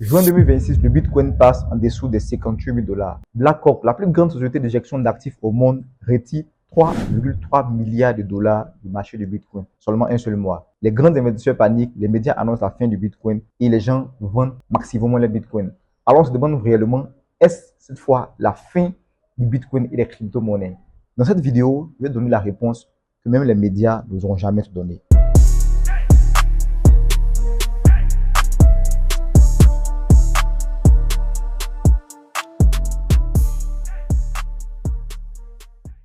Juin 2026, le Bitcoin passe en dessous des 58 000 $. BlackRock, la plus grande société de gestion d'actifs au monde, retire 3,3 milliards de dollars du marché du Bitcoin, seulement un seul mois. Les grands investisseurs paniquent, les médias annoncent la fin du Bitcoin et les gens vendent massivement les Bitcoins. Alors on se demande réellement, est-ce cette fois la fin du Bitcoin et des crypto-monnaies? Dans cette vidéo, je vais donner la réponse que même les médias n'oseront jamais te donner.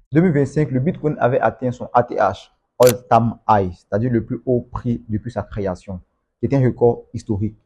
En 2025, le Bitcoin avait atteint son ATH, All-Time High, c'est-à-dire le plus haut prix depuis sa création, qui était un record historique.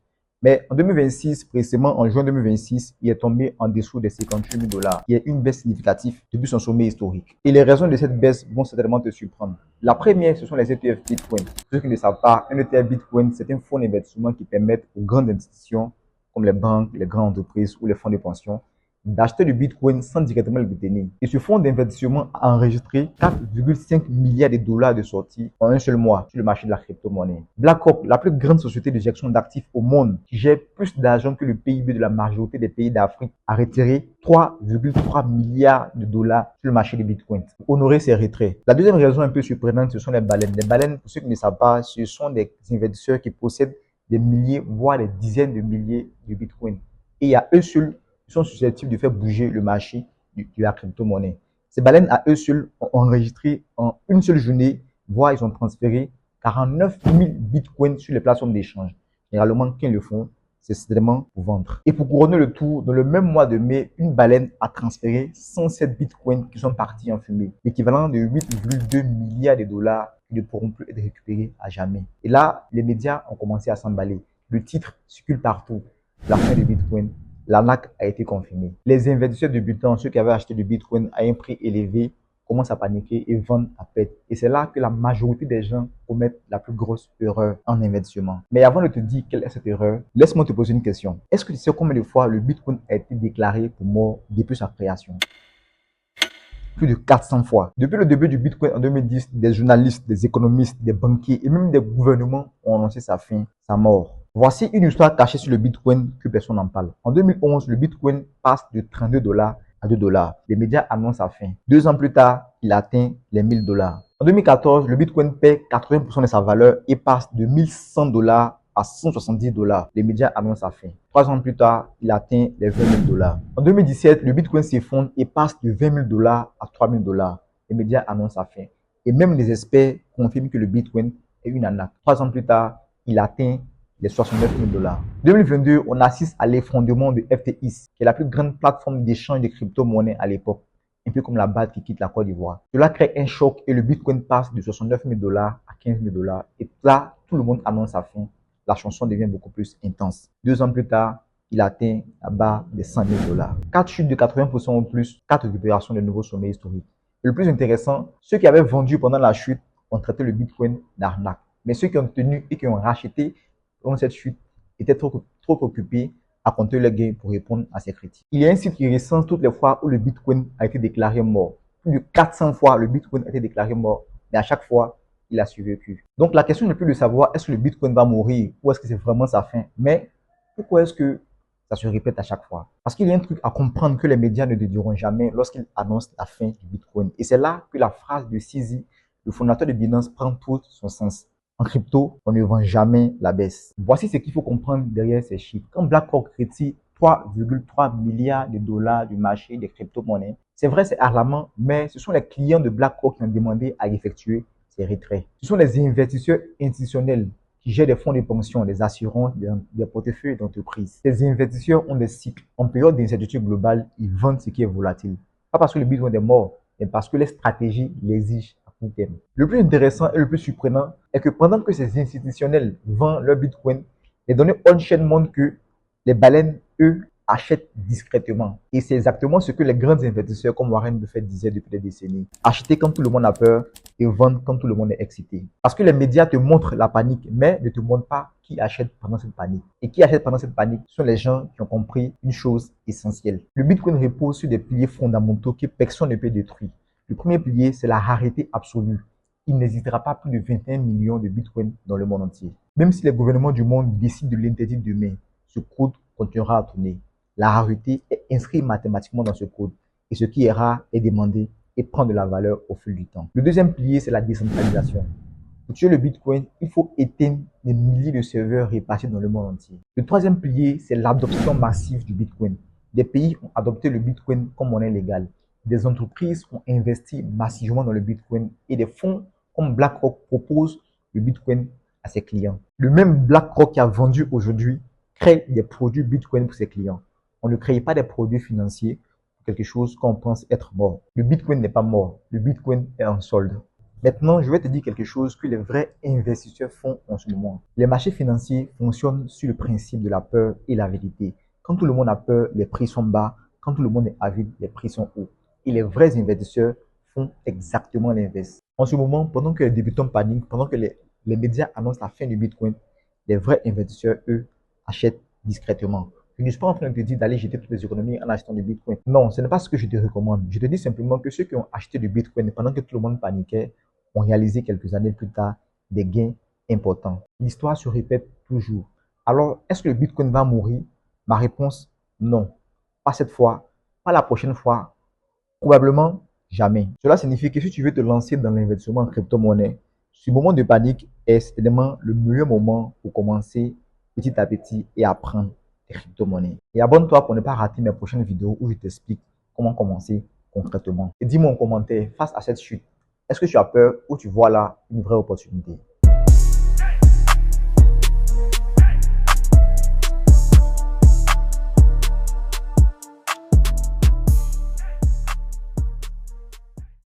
Mais en 2026, précisément en juin 2026, il est tombé en dessous des 58 000 $, qui est une baisse significative depuis son sommet historique. Et les raisons de cette baisse vont certainement te surprendre. La première, ce sont les ETF Bitcoin. Pour ceux qui ne savent pas, un ETF Bitcoin, c'est un fonds d'investissement qui permet aux grandes institutions, comme les banques, les grandes entreprises ou les fonds de pension, d'acheter du Bitcoin sans directement le détenir. Et ce fonds d'investissement a enregistré 4,5 milliards de dollars de sorties en un seul mois sur le marché de la crypto-monnaie. BlackRock, la plus grande société de gestion d'actifs au monde, qui gère plus d'argent que le PIB de la majorité des pays d'Afrique, a retiré 3,3 milliards de dollars sur le marché du Bitcoin pour honorer ses retraits. La deuxième raison un peu surprenante, ce sont les baleines. Les baleines, pour ceux qui ne savent pas, ce sont des investisseurs qui possèdent des milliers, voire des dizaines de milliers de Bitcoin. Et à eux seuls, ils sont susceptibles de faire bouger le marché de la crypto-monnaie. Ces baleines à eux seuls ont enregistré en une seule journée, voire ils ont transféré 49 000 bitcoins sur les plateformes d'échange. Généralement, quand ils le font, c'est certainement pour vendre. Et pour couronner le tout, dans le même mois de mai, une baleine a transféré 107 bitcoins qui sont partis en fumée, l'équivalent de 8,2 milliards de dollars qui ne pourront plus être récupérés à jamais. Et là, les médias ont commencé à s'emballer. Le titre circule partout. La fin du Bitcoin. L'arnaque a été confirmée. Les investisseurs débutants, ceux qui avaient acheté du Bitcoin à un prix élevé, commencent à paniquer et vendent à perte. Et c'est là que la majorité des gens commettent la plus grosse erreur en investissement. Mais avant de te dire quelle est cette erreur, laisse-moi te poser une question. Est-ce que tu sais combien de fois le Bitcoin a été déclaré pour mort depuis sa création? Plus de 400 fois. Depuis le début du Bitcoin en 2010, des journalistes, des économistes, des banquiers et même des gouvernements ont annoncé sa fin, sa mort. Voici une histoire cachée sur le Bitcoin que personne n'en parle. En 2011, le Bitcoin passe de 32 $ à 2 $. Les médias annoncent sa fin. 2 ans plus tard, il atteint les 1000 $. En 2014, le Bitcoin perd 80% de sa valeur et passe de 1100 $ à 170 $. Les médias annoncent sa fin. 3 ans plus tard, il atteint les 20 000 $. En 2017, le Bitcoin s'effondre et passe de 20 000 $ à 3 000 $. Les médias annoncent sa fin. Et même les experts confirment que le Bitcoin est une arnaque. 3 ans plus tard, il atteint les 69 000 $. En 2022, on assiste à l'effondrement de FTX, qui est la plus grande plateforme d'échange de crypto-monnaies à l'époque, un peu comme la BAT qui quitte la Côte d'Ivoire. Cela crée un choc et le Bitcoin passe de 69 000 $ à 15 000 $. Et là, tout le monde annonce sa fin. La chanson devient beaucoup plus intense. 2 ans plus tard, il atteint la barre des 100 000 $. 4 chutes de 80% ou plus, 4 récupérations de nouveaux sommets historiques. Et le plus intéressant, ceux qui avaient vendu pendant la chute ont traité le Bitcoin d'arnaque. Mais ceux qui ont tenu et qui ont racheté pendant cette chute étaient trop occupés à compter leurs gains pour répondre à ces critiques. Il y a un site qui recense toutes les fois où le Bitcoin a été déclaré mort. Plus de 400 fois, le Bitcoin a été déclaré mort. Mais à chaque fois, il a survécu. Donc la question n'est plus de savoir est-ce que le Bitcoin va mourir ou est-ce que c'est vraiment sa fin. Mais pourquoi est-ce que ça se répète à chaque fois? Parce qu'il y a un truc à comprendre que les médias ne te diront jamais lorsqu'ils annoncent la fin du Bitcoin. Et c'est là que la phrase de CZ, le fondateur de Binance, prend tout son sens. En crypto, on ne vend jamais la baisse. Voici ce qu'il faut comprendre derrière ces chiffres. Quand BlackRock retire 3,3 milliards de dollars du marché des crypto-monnaies, c'est vrai, c'est alarmant, mais ce sont les clients de BlackRock qui ont demandé à effectuer ces retraits. Ce sont les investisseurs institutionnels qui gèrent des fonds de pension, des assurances, des portefeuilles d'entreprises. Ces investisseurs ont des cycles. En période d'incertitude globale, ils vendent ce qui est volatile. Pas parce que le Bitcoin est mort, mais parce que les stratégies l'exigent. Le plus intéressant et le plus surprenant est que pendant que ces institutionnels vendent leur Bitcoin, les données on-chain montrent que les baleines, eux, achètent discrètement. Et c'est exactement ce que les grands investisseurs comme Warren Buffett disaient depuis des décennies. Acheter quand tout le monde a peur et vendre quand tout le monde est excité. Parce que les médias te montrent la panique, mais ne te montrent pas qui achète pendant cette panique. Et qui achète pendant cette panique sont les gens qui ont compris une chose essentielle. Le Bitcoin repose sur des piliers fondamentaux que personne ne peut détruire. Le premier pilier, c'est la rareté absolue. Il n'existera pas plus de 21 millions de bitcoins dans le monde entier. Même si les gouvernements du monde décident de l'interdire demain, ce code continuera à tourner. La rareté est inscrite mathématiquement dans ce code et ce qui est rare est demandé et prend de la valeur au fil du temps. Le deuxième pilier, c'est la décentralisation. Pour tuer le Bitcoin, il faut éteindre des milliers de serveurs répartis dans le monde entier. Le troisième pilier, c'est l'adoption massive du Bitcoin. Des pays ont adopté le Bitcoin comme monnaie légale. Des entreprises ont investi massivement dans le Bitcoin et des fonds comme BlackRock proposent le Bitcoin à ses clients. Le même BlackRock qui a vendu aujourd'hui crée des produits Bitcoin pour ses clients. On ne crée pas des produits financiers pour quelque chose qu'on pense être mort. Le Bitcoin n'est pas mort. Le Bitcoin est en solde. Maintenant, je vais te dire quelque chose que les vrais investisseurs font en ce moment. Les marchés financiers fonctionnent sur le principe de la peur et la vérité. Quand tout le monde a peur, les prix sont bas. Quand tout le monde est avide, les prix sont hauts. Et les vrais investisseurs font exactement l'inverse. En ce moment, pendant que les débutants paniquent, pendant que les médias annoncent la fin du Bitcoin, les vrais investisseurs, eux, achètent discrètement. Je ne suis pas en train de te dire d'aller jeter toutes les économies en achetant du Bitcoin. Non, ce n'est pas ce que je te recommande. Je te dis simplement que ceux qui ont acheté du Bitcoin pendant que tout le monde paniquait ont réalisé quelques années plus tard des gains importants. L'histoire se répète toujours. Alors, est-ce que le Bitcoin va mourir? Ma réponse, non. Pas cette fois, pas la prochaine fois, probablement jamais. Cela signifie que si tu veux te lancer dans l'investissement en crypto-monnaie, ce moment de panique est certainement le meilleur moment pour commencer petit à petit et apprendre les crypto-monnaies. Et abonne-toi pour ne pas rater mes prochaines vidéos où je t'explique comment commencer concrètement. Et dis-moi en commentaire, face à cette chute, est-ce que tu as peur ou tu vois là une vraie opportunité?